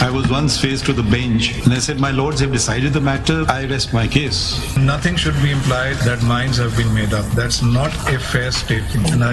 I was once faced with a bench and I said, my lords have decided the matter, I rest my case. Nothing should be implied that minds have been made up. That's not a fair statement and I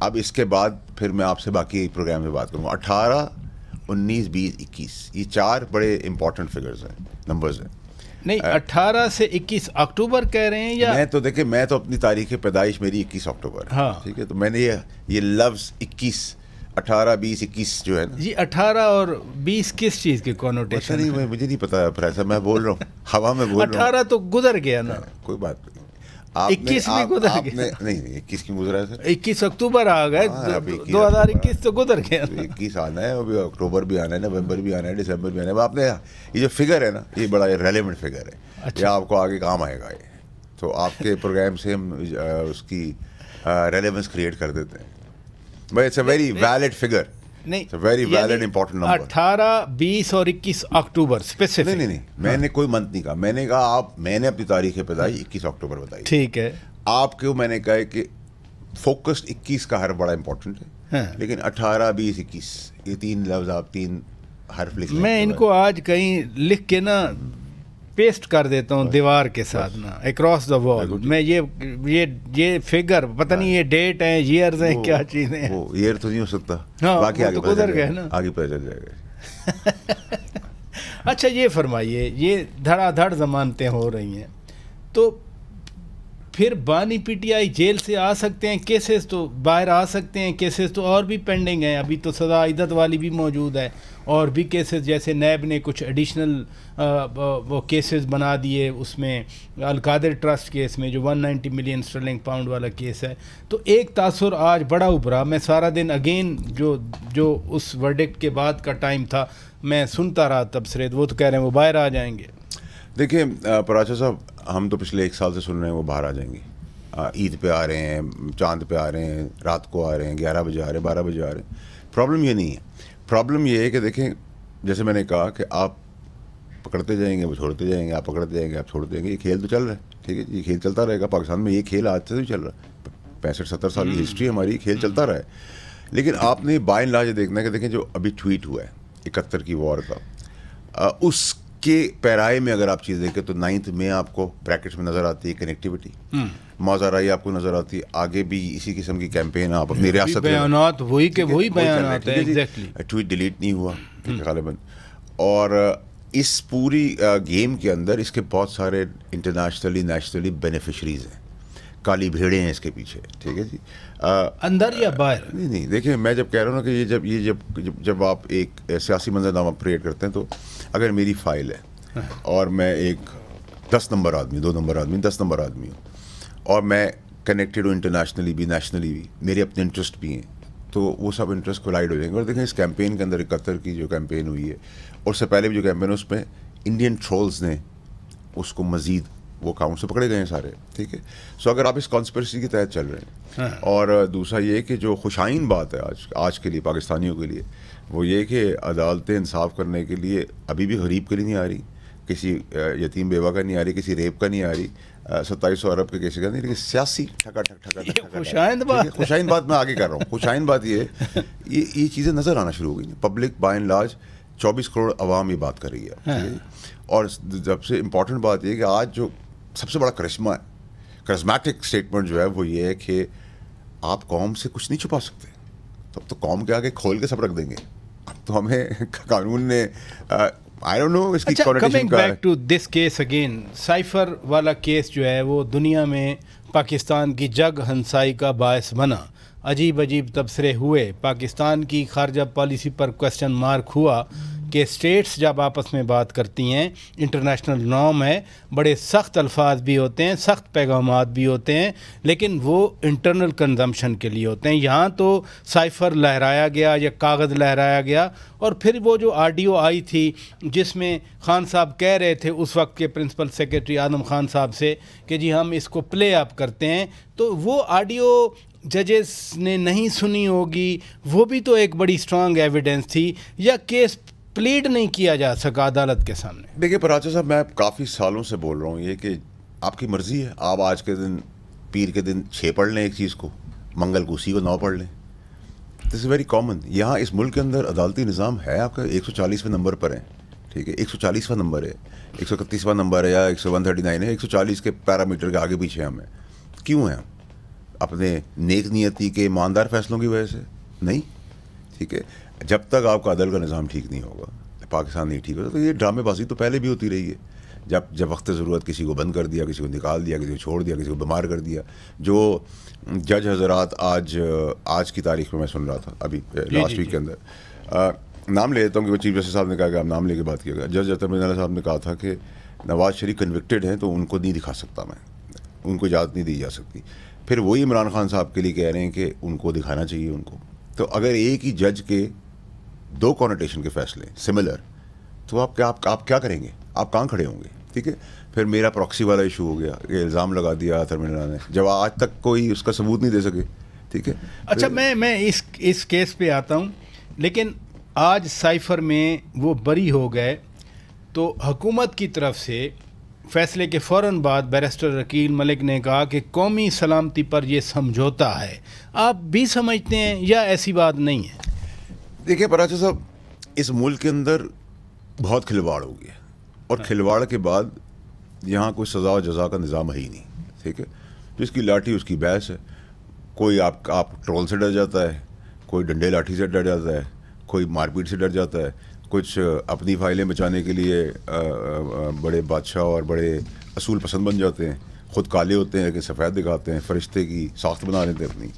اب اس کے بعد پھر میں آپ سے باقی programme میں بات کروں گا. 18, 19, 20, 21 یہ 4 بڑے امپورٹنٹ فگرز ہیں, نمبرز ہیں. نہیں 18 سے 21 اکتوبر کہہ رہے ہیں یا؟ میں تو دیکھیں, میں تو اپنی تاریخ پیدائش میری 21 اکتوبر ہے, ٹھیک ہے, تو میں نے یہ لفظ 21, 18, 20, 21 جو ہے نا جی 18 اور 20 کس چیز کے کونوٹیشن؟ نہیں, مجھے نہیں پتا پروفیسر, میں بول رہا ہوں, ہوا میں بول رہا ہوں. 18 تو گزر گیا نا, کوئی بات نہیں. 21 بھی گزر گیا. نہیں 21 کی گزرا ہے سر, 21 اکتوبر آ گئے, 2021 تو گزر گیا. 21 آنا ہے, ابھی اکتوبر بھی آنا ہے, نومبر بھی آنا ہے, دسمبر بھی آنا ہے. آپ نے یہ جو فگر ہے نا, یہ بڑا ریلیونٹ فگر ہے, یہ آپ کو آگے کام آئے گا. یہ تو آپ کے پروگرام سے ہم اس کی ریلیونس کریٹ کر دیتے ہیں. But it's a very valid figure, نہیں ویری ویلڈ امپورٹنٹ نمبر. 18, 20 اور 21 اکتوبر اسپیسیفک. نہیں, میں نے کوئی منتھ نہیں کہا, میں نے کہا میں نے اپنی تاریخ پیدائش 21 اکتوبر بتائی. ٹھیک ہے, آپ کو میں نے کہا ہے کہ فوکسڈ 21 کا حرف بڑا امپورٹنٹ ہے, لیکن 18, 20, 21 یہ 3 لفظ آپ 3 حرف لکھ لیں. میں ان کو آج کہیں لکھ کے نا پیسٹ کر دیتا ہوں دیوار کے ساتھ نا, اکراس دا وال. میں یہ فگر پتہ نہیں یہ ڈیٹ ہیں, ایئرز ہیں, کیا چیزیں ہیں. وہ ایئر تو نہیں ہو سکتا, باقی آگے گزر گئے نا, آگے پتہ چل جائے گا. اچھا یہ فرمائیے, یہ دھڑا دھڑ ضمانتیں ہو رہی ہیں, تو پھر بانی پی ٹی آئی جیل سے آ سکتے ہیں, کیسز تو باہر آ سکتے ہیں, کیسز تو اور بھی پینڈنگ ہیں. ابھی تو سزا عدت والی بھی موجود ہے, اور بھی کیسز جیسے نیب نے کچھ ایڈیشنل وہ کیسز بنا دیے اس میں, القادر ٹرسٹ کیس میں جو 190 ملین اسٹرلنگ پاؤنڈ والا کیس ہے. تو ایک تاثر آج بڑا ابھرا, میں سارا دن اگین جو اس ورڈکٹ کے بعد کا ٹائم تھا میں سنتا رہا تبصرے, وہ تو کہہ رہے ہیں وہ باہر آ جائیں گے. دیکھیں پراچا صاحب, ہم تو پچھلے 1 سال سے سن رہے ہیں وہ باہر آ جائیں گے. عید پہ آ رہے ہیں, چاند پہ آ رہے ہیں, رات کو آ رہے ہیں, 11 بجے آ رہے ہیں, 12 بجے آ رہے ہیں. پرابلم یہ نہیں ہے. پرابلم یہ ہے کہ دیکھیں, جیسے میں نے کہا کہ آپ پکڑتے جائیں گے وہ چھوڑتے جائیں گے, آپ پکڑتے جائیں گے آپ چھوڑتے جائیں گے. یہ کھیل تو چل رہا ہے, ٹھیک ہے, یہ کھیل چلتا رہے گا. پاکستان میں یہ کھیل آج سے بھی چل رہا ہے, 65-70 سال کی ہسٹری ہماری, کھیل چلتا رہا ہے. لیکن آپ نے بائی اینڈ لارج یہ دیکھنا ہے کہ دیکھیں جو ابھی ٹویٹ ہوا ہے 71 کی وار کا, اس کے پیرائے میں اگر آپ چیز دیکھیں تو 9 میں آپ کو بریکٹس میں نظر آتی ہے کنیکٹیوٹی, ماضرائی آپ کو نظر آتی ہے. آگے بھی اسی قسم کی کیمپین آپ اپنی ریاست میں بیانات وہی کے وہی بیانات ہیں, ایگزیکٹلی ٹویٹ ڈیلیٹ نہیں ہوا غالباً. اور اس پوری گیم کے اندر اس کے بہت سارے انٹرنیشنلی نیشنلی بینیفیشریز ہیں, کالی بھیڑیں ہیں اس کے پیچھے, ٹھیک ہے جی, اندر یا باہر. نہیں دیکھیں, میں جب کہہ رہا ہوں نا کہ جب آپ ایک سیاسی منظرنامہ کریٹ کرتے ہیں, تو اگر میری فائل ہے اور میں ایک 10 نمبر آدمی, 2 نمبر آدمی, 10 نمبر آدمی ہوں, اور میں کنیکٹڈ ہوں انٹرنیشنلی بھی نیشنلی بھی, میرے اپنے انٹرسٹ بھی ہیں, تو وہ سب انٹرسٹ کولائڈ ہو جائیں گے. اور دیکھیں اس کیمپین کے اندر 71 کی جو کیمپین ہوئی ہے, اور اس سے پہلے بھی جو کیمپین ہے, اس میں انڈین ٹرولز نے اس کو مزید وہ کام سے پکڑے گئے ہیں سارے, ٹھیک ہے. سو اگر آپ اس کانسپریسی کے تحت چل رہے ہیں, اور دوسرا یہ کہ جو خوشائن بات ہے آج کے لیے پاکستانیوں کے لیے, وہ یہ کہ عدالتیں انصاف کرنے کے لیے ابھی بھی غریب کے لیے نہیں آ رہی, کسی یتیم بیوہ کا نہیں آ رہی, کسی ریپ کا نہیں آ رہی, 2700 ارب کے کیسے کا نہیں, لیکن سیاسی خوشائن بات میں آگے کر رہا ہوں. خوشائن بات یہ چیزیں نظر آنا شروع ہو گئی. Public by and large 24 crore عوام یہ بات کر رہی ہے. اور سب سے امپورٹنٹ بات یہ کہ آج جو سب سے بڑا کرشمہ ہے, کرزمیٹک اسٹیٹمنٹ جو ہے, وہ یہ ہے کہ آپ قوم سے کچھ نہیں چھپا سکتے, تو اب تو قوم کے آگے کھول کے سب رکھ دیں گے. اب تو ہمیں قانون نے I don't know اس کی coming back to this case again, cipher والا کیس جو ہے وہ دنیا میں پاکستان کی جگ ہنسائی کا باعث بنا. عجیب تبصرے ہوئے, پاکستان کی خارجہ پالیسی پر کوسچن مارک ہوا کہ اسٹیٹس جب آپس میں بات کرتی ہیں, انٹرنیشنل نارم ہے, بڑے سخت الفاظ بھی ہوتے ہیں, سخت پیغامات بھی ہوتے ہیں, لیکن وہ انٹرنل کنزمپشن کے لیے ہوتے ہیں. یہاں تو سائفر لہرایا گیا یا کاغذ لہرایا گیا, اور پھر وہ جو آڈیو آئی تھی جس میں خان صاحب کہہ رہے تھے اس وقت کے پرنسپل سیکرٹری اعظم خان صاحب سے کہ جی ہم اس کو پلے اپ کرتے ہیں, تو وہ آڈیو ججز نے نہیں سنی ہوگی, وہ بھی تو ایک بڑی اسٹرانگ ایویڈنس تھی, یا کیس پلیڈ نہیں کیا جا سکا عدالت کے سامنے. دیکھیے پراچا صاحب, میں کافی سالوں سے بول رہا ہوں یہ کہ آپ کی مرضی ہے, آپ آج کے دن پیر کے دن 6 پڑھ لیں ایک چیز کو, منگل کو اسی کو 9 پڑھ لیں. دس از ویری کامن. یہاں اس ملک کے اندر عدالتی نظام ہے آپ کا 140ویں نمبر پر ہے, ٹھیک ہے, 140واں نمبر ہے, 131واں نمبر ہے, یا 139 ہے, 140 کے پیرامیٹر کے آگے پیچھے ہم ہیں. کیوں ہیں ہم؟ اپنے نیک نیتی کے ایماندار فیصلوں کی وجہ سے نہیں. ٹھیک ہے, جب تک آپ کا عدل کا نظام ٹھیک نہیں ہوگا, پاکستان نہیں ٹھیک ہوگا. تو یہ ڈرامے بازی تو پہلے بھی ہوتی رہی ہے. جب وقت ضرورت کسی کو بند کر دیا, کسی کو نکال دیا, کسی کو چھوڑ دیا, کسی کو بیمار کر دیا. جو جج حضرات آج کی تاریخ میں سن رہا تھا ابھی لاسٹ ویک کے اندر, نام لے لیتا ہوں کہ وہ چیف جسٹس صاحب نے کہا کہ آپ نام لے کے بات کیے گا. جج اطہر مرزا صاحب نے کہا تھا کہ نواز شریف کنوکٹڈ ہیں تو ان کو نہیں دکھا سکتا میں, ان کو اجازت نہیں دی جا سکتی. پھر وہی عمران خان صاحب کے لیے کہہ رہے ہیں کہ ان کو دکھانا چاہیے ان کو. تو اگر ایک ہی جج کے 2 کانوٹیشن کے فیصلے سملر, تو آپ کیا کریں گے, آپ کہاں کھڑے ہوں گے. ٹھیک ہے, پھر میرا پراکسی والا ایشو ہو گیا, یہ الزام لگا دیا اطہر مرزا نے, جب آج تک کوئی اس کا ثبوت نہیں دے سکے. ٹھیک ہے, اچھا میں اس کیس پہ آتا ہوں, لیکن آج سائفر میں وہ بری ہو گئے تو حکومت کی طرف سے فیصلے کے فوراً بعد بیرسٹر رکیل ملک نے کہا کہ قومی سلامتی پر یہ سمجھوتا ہے. آپ بھی سمجھتے ہیں یا ایسی بات نہیں ہے؟ دیکھیں پراچا صاحب, اس ملک کے اندر بہت کھلواڑ ہو گیا, اور کھلواڑ کے بعد یہاں کوئی سزا و جزا کا نظام ہے ہی نہیں. ٹھیک ہے, جس کی لاٹھی اس کی بحث ہے. کوئی آپ ٹرول سے ڈر جاتا ہے, کوئی ڈنڈے لاٹھی سے ڈر جاتا ہے, کوئی مار پیٹ سے ڈر جاتا ہے, کچھ اپنی فائلیں بچانے کے لیے بڑے بادشاہ اور بڑے اصول پسند بن جاتے ہیں, خود کالے ہوتے ہیں کہ سفید دکھاتے ہیں, فرشتے کی ساخت بنا لیتے ہیں اپنی.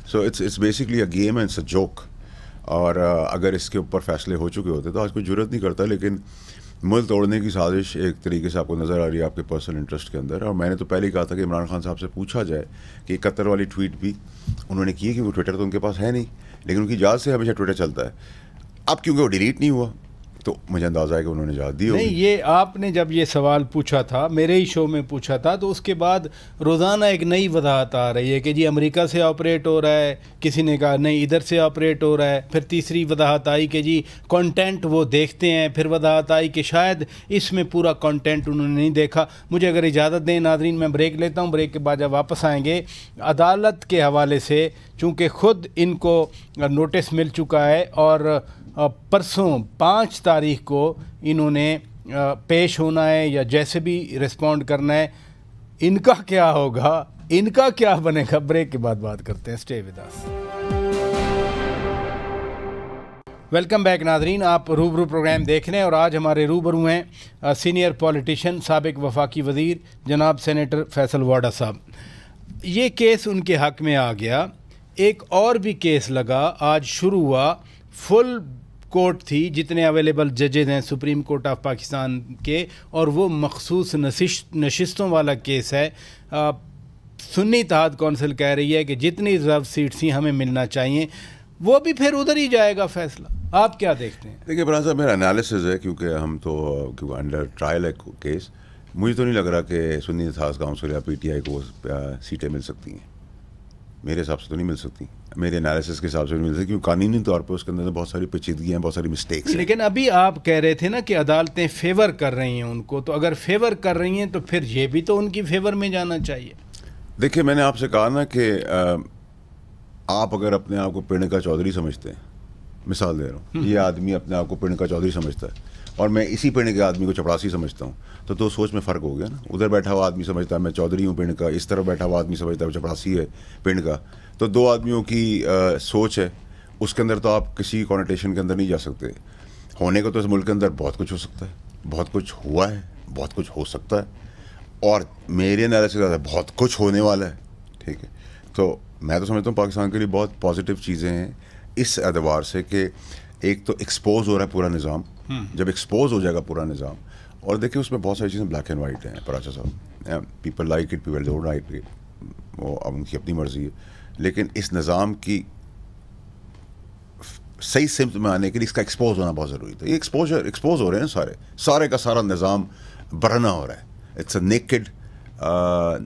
So it's basically a game and it's a joke. اور اگر اس کے اوپر فیصلے ہو چکے ہوتے تو آج کوئی ضرورت نہیں کرتا. لیکن ملک توڑنے کی سازش ایک طریقے سے آپ کو نظر آ رہی ہے آپ کے پرسنل انٹرسٹ کے اندر. اور میں نے تو پہلے ہی کہا تھا کہ عمران خان صاحب سے پوچھا جائے کہ 71 والی ٹویٹ بھی انہوں نے کی ہے, کہ وہ ٹویٹر تو ان کے پاس ہے نہیں, لیکن ان کی اجازت سے ہمیشہ ٹویٹر چلتا ہے. اب کیونکہ وہ ڈیلیٹ نہیں ہوا تو مجھے اندازہ ہے کہ انہوں نے اجازت دی ہوگی. نہیں, یہ آپ نے جب یہ سوال پوچھا تھا, میرے ہی شو میں پوچھا تھا, تو اس کے بعد روزانہ ایک نئی وضاحت آ رہی ہے کہ جی امریکہ سے آپریٹ ہو رہا ہے, کسی نے کہا نہیں ادھر سے آپریٹ ہو رہا ہے, پھر تیسری وضاحت آئی کہ جی کنٹینٹ وہ دیکھتے ہیں, پھر وضاحت آئی کہ شاید اس میں پورا کنٹینٹ انہوں نے نہیں دیکھا. مجھے اگر اجازت دیں ناظرین, میں بریک لیتا ہوں, بریک کے بعد جب واپس آئیں گے عدالت کے حوالے سے, چونکہ خود ان کو نوٹس مل چکا ہے اور پرسوں 5 تاریخ کو انہوں نے پیش ہونا ہے یا جیسے بھی رسپونڈ کرنا ہے, ان کا کیا ہوگا, ان کا کیا بنے گا, بریک کے بعد بات کرتے ہیں. Stay with us. Welcome back ناظرین, آپ روبرو پروگرام دیکھ رہے ہیں اور آج ہمارے روبرو ہیں سینئر پولیٹیشین سابق وفاقی وزیر جناب سینیٹر فیصل واڈا صاحب. یہ کیس ان کے حق میں آ گیا. ایک اور بھی کیس لگا, آج شروع ہوا, فل کورٹ تھی, جتنے اویلیبل ججز ہیں سپریم کورٹ آف پاکستان کے, اور وہ مخصوص نشستوں والا کیس ہے. سنی اتحاد کونسل کہہ رہی ہے کہ جتنی ریزرو سیٹس ہیں ہمیں ملنا چاہیے, وہ بھی پھر ادھر ہی جائے گا فیصلہ. آپ کیا دیکھتے ہیں؟ دیکھیے بران صاحب, میرا انالیسز ہے, کیونکہ ہم تو کیونکہ انڈر ٹرائل ہے کیس, مجھے تو نہیں لگ رہا کہ سنی اتحاد کونسل یا پی ٹی آئی کو سیٹیں مل سکتی ہیں. میرے حساب سے تو نہیں مل سکتی, میرے انالیسس کے حساب سے نہیں مل سکتی, کیونکہ قانونی طور پہ اس کے اندر بہت ساری پیچیدگیاں ہیں, بہت ساری مسٹیکس ہیں. لیکن ابھی آپ کہہ رہے تھے نا کہ عدالتیں فیور کر رہی ہیں ان کو, تو اگر فیور کر رہی ہیں تو پھر یہ بھی تو ان کی فیور میں جانا چاہیے. دیکھیے, میں نے آپ سے کہا نا کہ آپ اگر اپنے آپ کو پرنکا چودھری سمجھتے ہیں, مثال دے رہا ہوں, یہ آدمی اپنے آپ کو پرنکا چودھری سمجھتا ہے اور میں اسی پنڈ کے آدمی کو چپڑاسی سمجھتا ہوں, تو سوچ میں فرق ہو گیا نا. ادھر بیٹھا ہوا آدمی سمجھتا ہے میں چودھری ہوں پنڈ کا, اس طرف بیٹھا ہوا آدمی سمجھتا ہے وہ چپڑاسی ہے پنڈ کا. تو 2 آدمیوں کی سوچ ہے, اس کے اندر تو آپ کسی کانوٹیشن کے اندر نہیں جا سکتے. ہونے کو تو اس ملک کے اندر بہت کچھ ہو سکتا ہے, بہت کچھ ہوا ہے, بہت کچھ ہو سکتا ہے, اور میرے انالیسس سے زیادہ بہت کچھ ہونے والا ہے. ٹھیک ہے, تو میں تو سمجھتا ہوں پاکستان کے لیے بہت پازیٹیو چیزیں ہیں اس اعتبار سے کہ ایک تو ایکسپوز ہو رہا ہے پورا نظام. جب ایکسپوز ہو جائے گا پورا نظام, اور دیکھیں اس میں بہت ساری چیزیں بلیک اینڈ وائٹ ہیں پراچا صاحب, people like it, people don't like it, وہ اب ان کی اپنی مرضی ہے. لیکن اس نظام کی صحیح سمت میں آنے کے لیے اس کا ایکسپوز ہونا بہت ضروری تھا. یہ ایکسپوز ہو رہے ہیں سارے کا سارا نظام برہنہ ہو رہا ہے. اٹس اے نیکڈ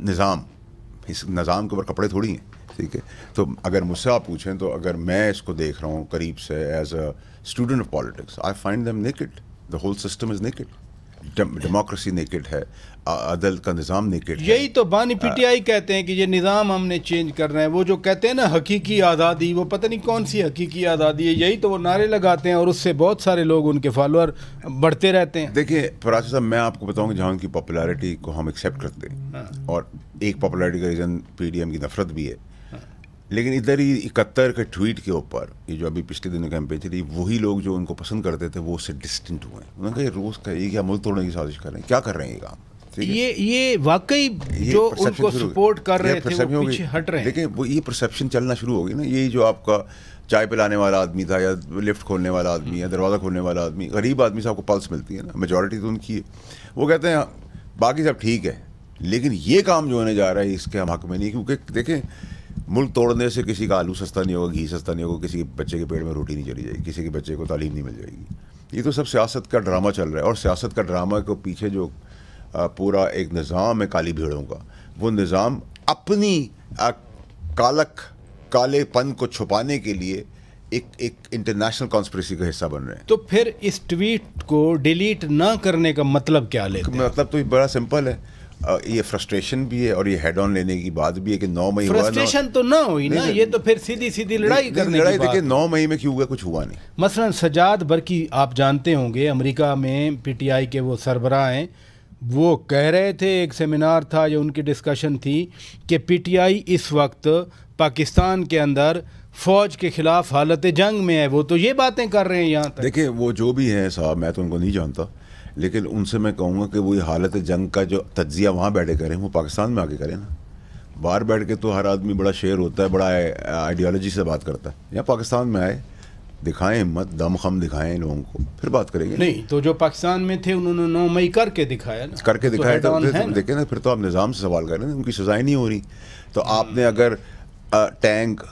نظام, اس نظام کے اوپر کپڑے تھوڑی ہیں. ٹھیک ہے, تو اگر مجھ سے آپ پوچھیں تو اگر میں اس کو دیکھ رہا ہوں قریب سے as a student of politics, I find them naked. The whole system is naked, democracy naked ہے, عدل کا نظام نیکڈ ہے. یہی تو بانی پی ٹی آئی کہتے ہیں کہ یہ نظام ہم نے چینج کرنا ہے. وہ جو کہتے ہیں نا حقیقی آزادی, وہ پتہ نہیں کون سی حقیقی آزادی ہے, یہی تو وہ نعرے لگاتے ہیں اور اس سے بہت سارے لوگ ان کے فالوور بڑھتے رہتے ہیں. دیکھیے فراز صاحب, میں آپ کو بتاؤں کہ جہاں ان کی پاپولیرٹی کو ہم ایکسیپٹ کرتے ہیں, اور ایک پاپولیرٹی کا ریزن پی ڈی ایم کی نفرت بھی ہے, لیکن ادھر ہی 71 کے ٹویٹ کے اوپر یہ جو ابھی پچھلے دنوں کیمپین چلی, وہی لوگ جو ان کو پسند کرتے تھے وہ اس سے ڈسٹنٹ ہوئے ہیں. انہوں نے کہا یہ روز کا یہ کیا ملک توڑنے کی سازش کر رہے ہیں, کیا کر رہے ہیں یہ کام. یہ واقعی جو ان کو سپورٹ کر رہے تھے وہ پیچھے ہٹ رہے ہیں. لیکن وہ یہ پرسیپشن چلنا شروع ہو گئی نا. یہ جو آپ کا چائے پلانے والا آدمی تھا یا لفٹ کھولنے والا آدمی یا دروازہ کھولنے والا آدمی, غریب آدمی سے آپ کو پلس ملتی ہے نا, میجورٹی تو ان کی ہے. وہ کہتے ہیں باقی سب ٹھیک ہے لیکن یہ کام جو ہونے جا رہا ہے اس کے ہم حق میں نہیں, کیونکہ دیکھیں ملک توڑنے سے کسی کا آلو سستا نہیں ہوگا, گھی سستا نہیں ہوگا, کسی کے بچے کے پیٹ میں روٹی نہیں چلی جائے گی, کسی کے بچے کو تعلیم نہیں مل جائے گی. یہ تو سب سیاست کا ڈرامہ چل رہا ہے, اور سیاست کا ڈرامہ کو پیچھے جو پورا ایک نظام ہے کالی بھیڑوں کا, وہ نظام اپنی کالے پن کو چھپانے کے لیے ایک انٹرنیشنل کانسپریسی کا حصہ بن رہے ہیں. تو پھر اس ٹویٹ کو ڈیلیٹ نہ کرنے کا مطلب کیا لیتے ہیں؟ مطلب تو بڑا سمپل ہے, یہ فرسٹریشن بھی ہے اور یہ ہیڈ آن لینے کی بات بھی ہے کہ 9 مئی فرسٹریشن تو نہ ہوئی نا, یہ تو پھر سیدھی لڑائی کرنے کی بات. دیکھیں 9 مئی میں کیوں ہوا, کچھ ہوا نہیں. مثلا سجاد برقی آپ جانتے ہوں گے, امریکہ میں پی ٹی آئی کے وہ سربراہ ہیں, وہ کہہ رہے تھے, ایک سیمینار تھا یا ان کی ڈسکشن تھی کہ پی ٹی آئی اس وقت پاکستان کے اندر فوج کے خلاف حالت جنگ میں ہے. وہ تو یہ باتیں کر رہے ہیں یہاں تک. دیکھیں وہ جو بھی ہیں صاحب, میں تو ان کو نہیں جانتا, لیکن ان سے میں کہوں گا کہ وہ حالت جنگ کا جو تجزیہ وہاں بیٹھے کریں وہ پاکستان میں آ کے کریں نا. باہر بیٹھ کے تو ہر آدمی بڑا شعر ہوتا ہے, بڑا آئیڈیالوجی سے بات کرتا ہے. یہاں پاکستان میں آئے, دکھائیں ہمت, دم خم دکھائیں لوگوں کو, پھر بات کریں گے. نہیں تو جو پاکستان میں تھے انہوں نے 9 مئی کر کے دکھایا نا, کر کے دکھایا تو دیکھیں نا. پھر تو آپ نظام سے سوال کر رہے ہیں, ان کی سزائیں نہیں ہو رہی. تو آپ نے اگر ٹینک,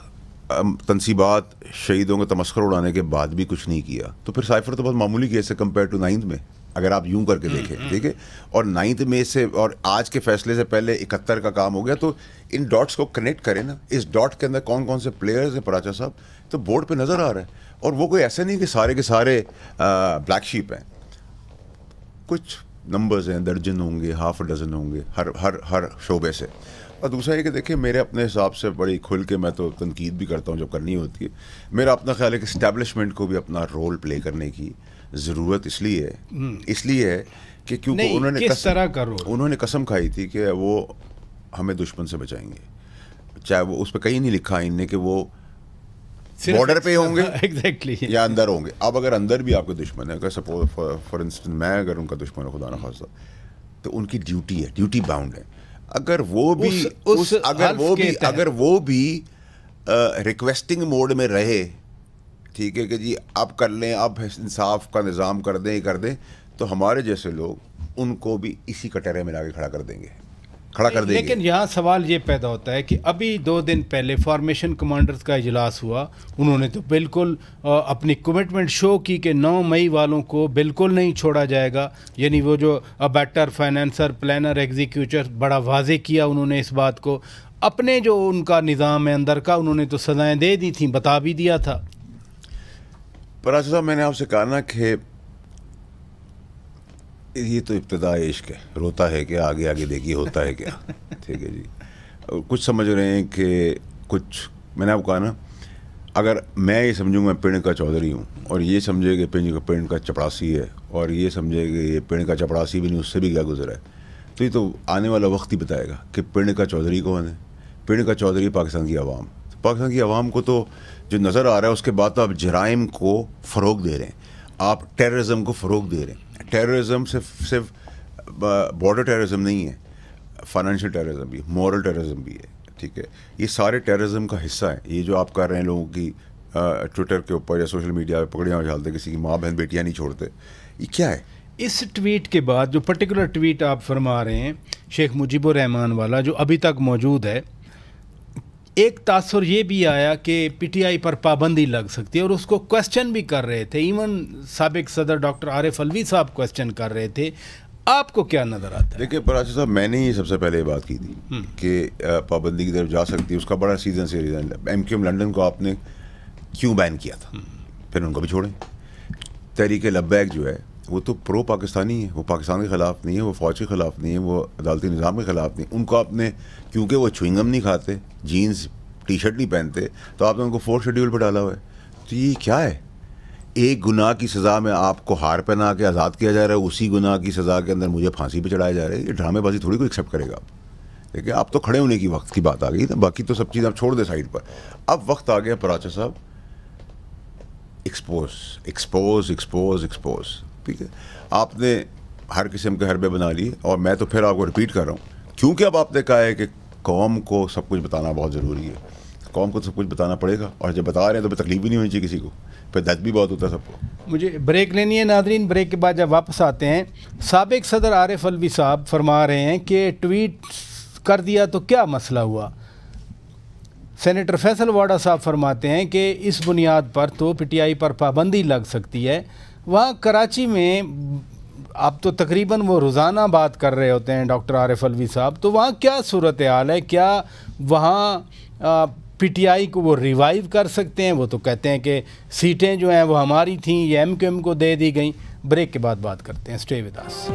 تنصیبات, شہیدوں کا تمسخر اڑانے کے بعد بھی کچھ نہیں کیا تو پھر سائفر تو بہت معمولی کیس ہے کمپیئر ٹو 9 میں, اگر آپ یوں کر کے دیکھیں. ٹھیک ہے, اور 9 میں سے اور آج کے فیصلے سے پہلے 71 کا کام ہو گیا. تو ان ڈاٹس کو کنیکٹ کریں نا. اس ڈاٹ کے اندر کون کون سے پلیئرز ہیں پراچا صاحب, تو بورڈ پہ نظر آ رہا ہے. اور وہ کوئی ایسا نہیں کہ سارے کے سارے بلیک شیپ ہیں. کچھ نمبرز ہیں, درجن ہوں گے, ہاف ڈزن ہوں گے ہر شعبے سے. اور دوسرا یہ کہ دیکھیں میرے اپنے حساب سے بڑی کھل کے میں تو تنقید بھی کرتا ہوں جب کرنی ہوتی ہے. میرا اپنا خیال ہے کہ اسٹیبلشمنٹ کو بھی اپنا رول پلے کرنے کی ضرورت اس لیے ہے کہ کیونکہ انہوں نے قسم کھائی تھی کہ وہ ہمیں دشمن سے بچائیں گے, چاہے وہ اس پہ کہیں نہیں لکھا ان نے کہ وہ بارڈر پہ ہوں گے یا اندر ہوں گے. اب اگر اندر بھی آپ کے دشمن ہے, اگر سپوز فار انسٹنس میں اگر ان کا دشمن ہے خدا نخواستہ, تو ان کی ڈیوٹی ہے, ڈیوٹی باؤنڈ ہے. اگر وہ بھی ریکویسٹنگ موڈ میں رہے, ٹھیک ہے کہ جی اب کر لیں, اب انصاف کا نظام کر دیں, تو ہمارے جیسے لوگ ان کو بھی اسی کٹہرے میں لا کے کھڑا کر دیں گے. لیکن یہاں سوال یہ پیدا ہوتا ہے کہ ابھی 2 دن پہلے فارمیشن کمانڈرز کا اجلاس ہوا, انہوں نے تو بالکل اپنی کمٹمنٹ شو کی کہ 9 مئی والوں کو بالکل نہیں چھوڑا جائے گا. یعنی وہ جو ابیٹر, فائنینسر, پلانر, ایگزیکیوٹر, بڑا واضح کیا انہوں نے اس بات کو. اپنے جو ان کا نظام ہے اندر کا, انہوں نے تو سزائیں دے دی تھیں, بتا بھی دیا تھا. پراچا صاحب میں نے آپ سے کہا نا کہ یہ تو ابتدا عشق ہے, روتا ہے کہ آگے دیکھیے ہوتا ہے کیا. ٹھیک ہے جی, کچھ سمجھ رہے ہیں کہ کچھ, میں نے آپ کو کہا نا, اگر میں یہ سمجھوں میں پنڈ کا چودھری ہوں اور یہ سمجھے کہ پنڈ کا چپڑاسی ہے, اور یہ سمجھے کہ یہ پنڈ کا چپڑاسی بھی نہیں, اس سے بھی کیا گزرا ہے, تو یہ تو آنے والا وقت ہی بتائے گا کہ پنڈ کا چودھری کون ہے. پنڈ کا چودھری پاکستان کی عوام. پاکستان کی عوام کو تو جو نظر آ رہا ہے اس کے بعد تو آپ جرائم کو فروغ دے رہے ہیں, آپ ٹیررزم کو فروغ دے رہے ہیں. ٹیررزم صرف بارڈر ٹیررزم نہیں ہے, فائنینشیل ٹیررزم بھی, مورل ٹیررزم بھی ہے. ٹھیک ہے, یہ سارے ٹیررزم کا حصہ ہے. یہ جو آپ کر رہے ہیں لوگوں کی ٹویٹر کے اوپر یا سوشل میڈیا پہ پکڑیاں اچھالتے, کسی کی ماں بہن بیٹیاں نہیں چھوڑتے, یہ کیا ہے؟ اس ٹویٹ کے بعد جو پرٹیکولر ٹویٹ آپ فرما رہے ہیں شیخ مجیب الرحمان والا, جو ابھی تک موجود ہے, ایک تاثر یہ بھی آیا کہ پی ٹی آئی پر پابندی لگ سکتی ہے, اور اس کو کوسچن بھی کر رہے تھے. ایون سابق صدر ڈاکٹر عارف الوی صاحب کوسچن کر رہے تھے. آپ کو کیا نظر آتا ہے؟ دیکھیں پراچا صاحب, میں نے ہی سب سے پہلے یہ بات کی تھی کہ پابندی کی طرف جا سکتی ہے. اس کا بڑا سیزن سے ریزن, MQM لنڈن کو آپ نے کیوں بین کیا تھا, پھر ان کو بھی چھوڑیں. تحریک لبیک جو ہے وہ تو پرو پاکستانی ہے, وہ پاکستان کے خلاف نہیں ہے, وہ فوج کے خلاف نہیں ہے, وہ عدالتی نظام کے خلاف نہیں. ان کو آپ نے, کیونکہ وہ چوئنگم نہیں کھاتے, جینز ٹی شرٹ نہیں پہنتے, تو آپ نے ان کو 4 شیڈیول پہ ڈالا ہوا ہے. تو یہ کیا ہے؟ ایک گناہ کی سزا میں آپ کو ہار پہنا کے آزاد کیا جا رہا ہے, اسی گناہ کی سزا کے اندر مجھے پھانسی پہ چڑھایا جا رہا ہے. یہ ڈرامے بازی تھوڑی کوئی ایکسیپٹ کرے گا. دیکھیں اب تو کھڑے ہونے کی وقت کی بات آ گئی نا, باقی تو سب چیزیں آپ چھوڑ دیں سائڈ پر. اب وقت آ گیا پراچا صاحب ایکسپوز. ٹھیک ہے, آپ نے ہر قسم کے حربے بنا لیے, اور میں تو پھر آپ کو رپیٹ کر رہا ہوں, کیونکہ اب آپ نے کہا ہے کہ قوم کو سب کچھ بتانا بہت ضروری ہے. قوم کو سب کچھ بتانا پڑے گا, اور جب بتا رہے ہیں تو پھر تکلیف بھی نہیں ہونی چاہیے کسی کو, پھر درد بھی بہت ہوتا ہے سب کو. مجھے بریک لینی ہے ناظرین, بریک کے بعد جب واپس آتے ہیں, سابق صدر عارف الوی صاحب فرما رہے ہیں کہ ٹویٹ کر دیا تو کیا مسئلہ ہوا. سینیٹر فیصل واڈا صاحب فرماتے ہیں کہ اس بنیاد پر تو پی ٹی آئی پر پابندی لگ سکتی ہے. وہاں کراچی میں اب تو تقریباً وہ روزانہ بات کر رہے ہوتے ہیں ڈاکٹر عارف الوی صاحب, تو وہاں کیا صورتحال ہے؟ کیا وہاں پی ٹی آئی کو وہ ریوائیو کر سکتے ہیں؟ وہ تو کہتے ہیں کہ سیٹیں جو ہیں وہ ہماری تھیں, یہ ایم کیو ایم کو دے دی گئیں. بریک کے بعد بات کرتے ہیں, stay with us.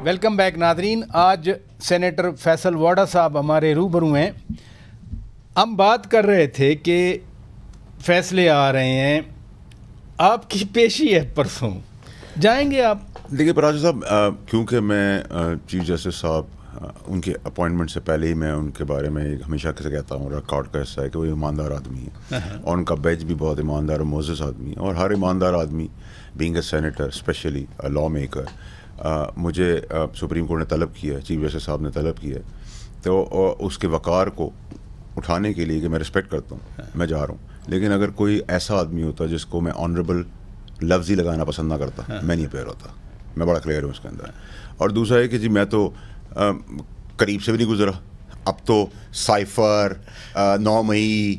Welcome back ناظرین. آج سینیٹر فیصل واڈا صاحب ہمارے روبرو ہیں. ہم بات کر رہے تھے کہ فیصلے آ رہے ہیں, آپ کی پیشی ہے پرسوں, جائیں گے آپ؟ دیکھیے پراچا صاحب, کیونکہ میں چیف جسٹس صاحب ان کے اپوائنٹمنٹ سے پہلے ہی میں ان کے بارے میں ہمیشہ سے کہتا ہوں, ریکارڈ کا حصہ ہے کہ وہ ایماندار آدمی ہے, اور ان کا بیچ بھی بہت ایماندار اور معزز آدمی ہے. اور ہر ایماندار آدمی being a senator, specially law maker, مجھے سپریم کورٹ نے طلب کیا ہے, چیف جسٹس صاحب نے طلب کیا ہے, تو اس کے وقار کو اٹھانے کے لیے کہ میں رسپیکٹ کرتا ہوں, میں جا رہا ہوں. لیکن اگر کوئی ایسا آدمی ہوتا جس کو میں آنریبل لفظ ہی لگانا پسند نہ کرتا, میں نہیں پیئر ہوتا. میں بڑا کلیئر ہوں اس کے اندر. اور دوسرا ہے کہ جی میں تو قریب سے بھی نہیں گزرا. اب تو cipher, 9 May,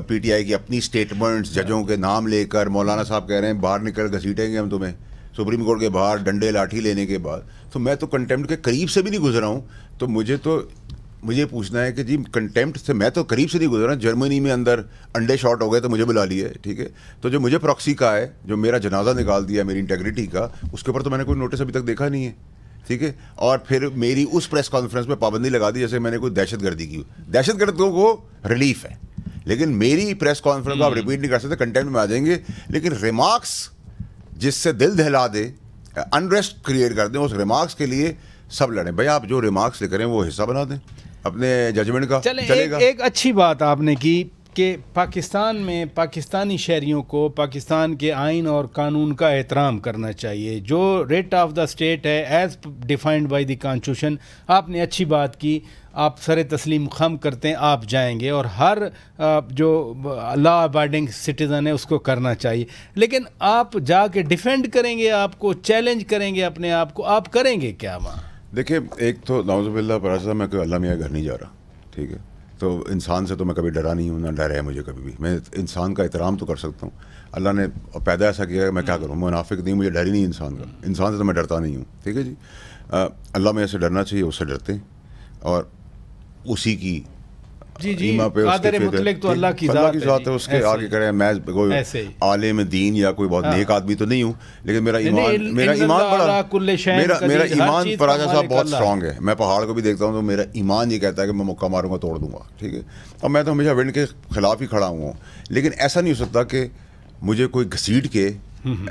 P T I کی اپنی اسٹیٹمنٹس, ججوں کے نام لے کر مولانا صاحب کہہ رہے ہیں باہر نکل گھسیٹیں گے ہم تمہیں سپریم کورٹ کے باہر ڈنڈے لاٹھی لینے کے بعد. تو میں تو کنٹیمپٹ کے قریب سے بھی نہیں گزرا ہوں. تو مجھے پوچھنا ہے کہ جی کنٹیمپٹ سے میں تو قریب سے نہیں گزرا. جرمنی میں اندر انڈے شارٹ ہو گئے تو مجھے بلا لیے, ٹھیک ہے. تو جو مجھے پراکسی کا ہے, جو میرا جنازہ نکال دیا میری انٹیگریٹی کا, اس کے اوپر تو میں نے کوئی نوٹس ابھی تک دیکھا نہیں ہے, ٹھیک ہے. اور پھر میری اس پریس کانفرنس میں پابندی لگا دی جیسے میں نے کوئی دہشت گردی کی. دہشت گردوں کو ریلیف ہے, لیکن میری پریس کانفرنس کو آپ ریپیٹ نہیں کر سکتے, کنٹینٹ میں آ جائیں گے. لیکن ریمارکس جس سے دل دہلا دے, انریسٹ کریٹ کر دیں, اس ریمارکس کے لیے سب لڑیں. بھائی آپ جو ریمارکس لے کریں وہ حصہ بنا دیں اپنے ججمنٹ کا. چلے گا. ایک اچھی بات آپ نے کی کہ پاکستان میں پاکستانی شہریوں کو پاکستان کے آئین اور قانون کا احترام کرنا چاہیے, جو ریٹ آف دا اسٹیٹ ہے as defined by the constitution. آپ نے اچھی بات کی, آپ سر تسلیم خم کرتے ہیں, آپ جائیں گے, اور ہر جو لا ابائڈنگ سٹیزن ہے اس کو کرنا چاہیے. لیکن آپ جا کے ڈیفینڈ کریں گے, آپ کو چیلنج کریں گے اپنے آپ کو, آپ کریں گے کیا وہاں؟ دیکھیں ایک تو نعوذ باللہ پراچا صاحب, میں کوئی اللہ میاں گھر نہیں جا رہا, ٹھیک ہے. تو انسان سے تو میں کبھی ڈرا نہیں ہوں, نہ ڈر ہے مجھے کبھی بھی. میں انسان کا احترام تو کر سکتا ہوں, اللہ نے پیدا ایسا کیا ہے, میں کیا کروں, منافق نہیں, مجھے ڈر ہی نہیں انسان کا. انسان سے تو میں ڈرتا نہیں ہوں, ٹھیک ہے جی. اللہ میں سے ڈرنا چاہیے, اس سے ڈرتے ہیں, اور اسی کی جی قادر مطلق تو اللہ کی ذات ہے, اس کے آگے کریں. میں کوئی عالم دین یا کوئی بہت نیک آدمی تو نہیں ہوں, لیکن میرا ایمان پراچا صاحب بہت اسٹرانگ ہے. میں پہاڑ کو بھی دیکھتا ہوں تو میرا ایمان یہ کہتا ہے کہ میں مکہ ماروں گا توڑ دوں گا, ٹھیک ہے. اور میں تو ہمیشہ ونڈ کے خلاف ہی کھڑا ہوں. لیکن ایسا نہیں ہو سکتا کہ مجھے کوئی گھسیٹ کے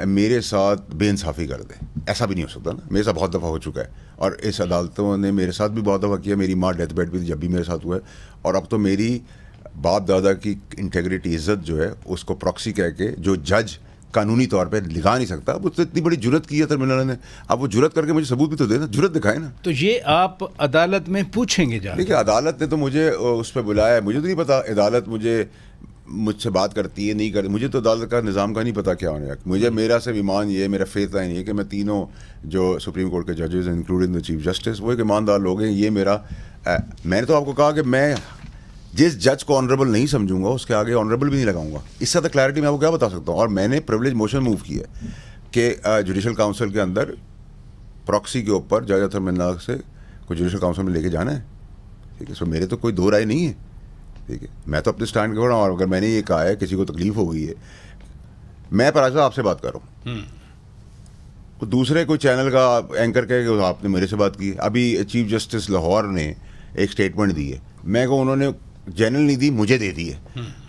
میرے ساتھ بے انصافی کر دے, ایسا بھی نہیں ہو سکتا نا. میرے ساتھ بہت دفعہ ہو چکا ہے, اور اس عدالتوں نے میرے ساتھ بھی بہت دفعہ کیا. میری ماں ڈیتھ بیڈ پہ جب بھی میرے ساتھ ہوا ہے, اور اب تو میری باپ دادا کی انٹیگریٹی عزت جو ہے اس کو پراکسی کہہ کے جو جج قانونی طور پہ لگا نہیں سکتا, وہ تو اتنی بڑی جرت کی ہے ترمینل نے. اب وہ جرت کر کے مجھے ثبوت بھی تو دے نا, جرت دکھائے نا. تو یہ آپ عدالت میں پوچھیں گے جا. دیکھیے عدالت نے تو مجھے اس پہ بلایا ہے, مجھے تو نہیں پتا عدالت مجھ سے بات کرتی ہے نہیں کرتی, مجھے تو عدالت کا نظام کا نہیں پتا کیا ہونے. مجھے میرا صرف ایمان یہ ہے, میرا فیتھ لائن یہ ہے کہ میں تینوں جو سپریم کورٹ کے ججز انکلوڈنگ دا چیف جسٹس وہ ایک ایماندار لوگ ہیں. یہ میرا میں نے تو آپ کو کہا کہ میں جس جج کو آنریبل نہیں سمجھوں گا اس کے آگے آنریبل بھی نہیں لگاؤں گا. اس سے زیادہ کلیئرٹی میں آپ کو کیا بتا سکتا ہوں. اور میں نے پریولیج موشن موو کیا ہے کہ جوڈیشل کاؤنسل کے اندر پراکسی کے اوپر جج اطہر مناگ سے کوئی جوڈیشل کاؤنسل میں لے کے جانا ہے, ٹھیک ہے. سو میرے تو کوئی دو رائے نہیں ہے, ٹھیک ہے. میں تو اپنے اسٹینڈ کر رہا ہوں, اور اگر میں نے یہ کہا ہے کسی کو تکلیف ہو گئی ہے, میں پراچا آپ سے بات کر رہا ہوں, دوسرے کوئی چینل کا اینکر کہے کہ آپ نے میرے سے بات کی. ابھی چیف جسٹس لاہور نے ایک اسٹیٹمنٹ دی ہے, میں کو انہوں نے جنرل نہیں دی, مجھے دے دی ہے.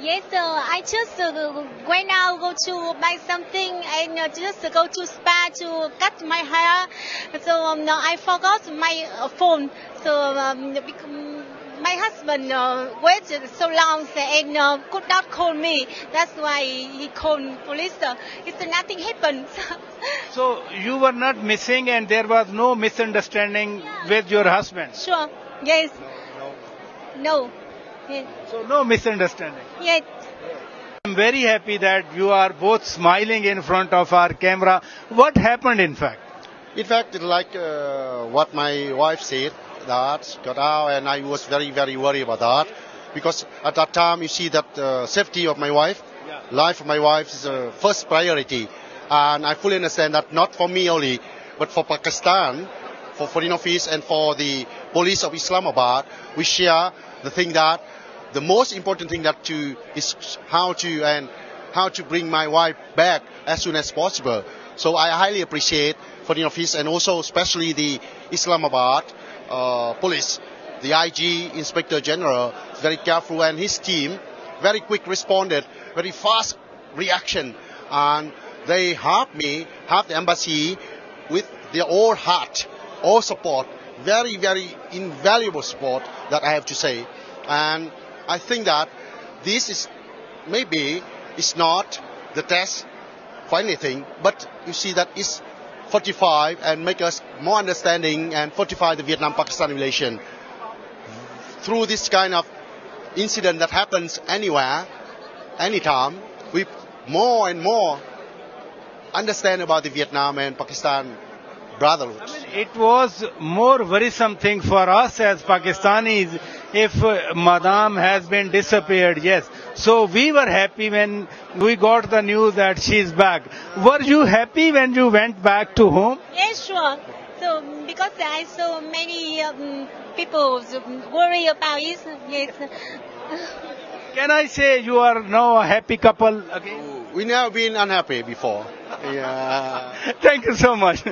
Yes, I just went out, go to buy something, and just go to spa to cut my hair. So I forgot my phone. So my husband waited so long and could not call me. That's why he called police. It's nothing happened. So you were not missing, and there was no misunderstanding with your husband? Sure. Yes. No. Yeah. So no misunderstanding. Yeah. I'm very happy that you are both smiling in front of our camera. What happened in fact? In fact, like what my wife said, that got out, and I was very, very worried about that. Because at that time, you see that safety of my wife, life of my wife is first priority. And I fully understand that not for me only, but for Pakistan, for Foreign Office and for the police of Islamabad, we share the thing that the most important thing is how to bring my wife back as soon as possible. So I highly appreciate Foreign Office and also especially the Islamabad police. The IG, Inspector General, is very careful, and his team very quick responded, very fast reaction, and they helped me, helped the embassy with their all heart, all support, very, very invaluable support that I have to say. And I think that this is maybe it's not the test for anything, but you see that it's fortify and make us more understanding and fortify the Vietnam-Pakistan relation. Through this kind of incident that happens anywhere, anytime, we more and more understand about the Vietnam and Pakistan brotherhood. It was more worrisome thing for us as Pakistanis if Madam has been disappeared, yes. So we were happy when we got the news that she's back. Were you happy when you went back to home? Yes, sure. So because I saw many people worry about it. Yes. Can I say you are now a happy couple again? We never been unhappy before. Yeah. Thank you so much.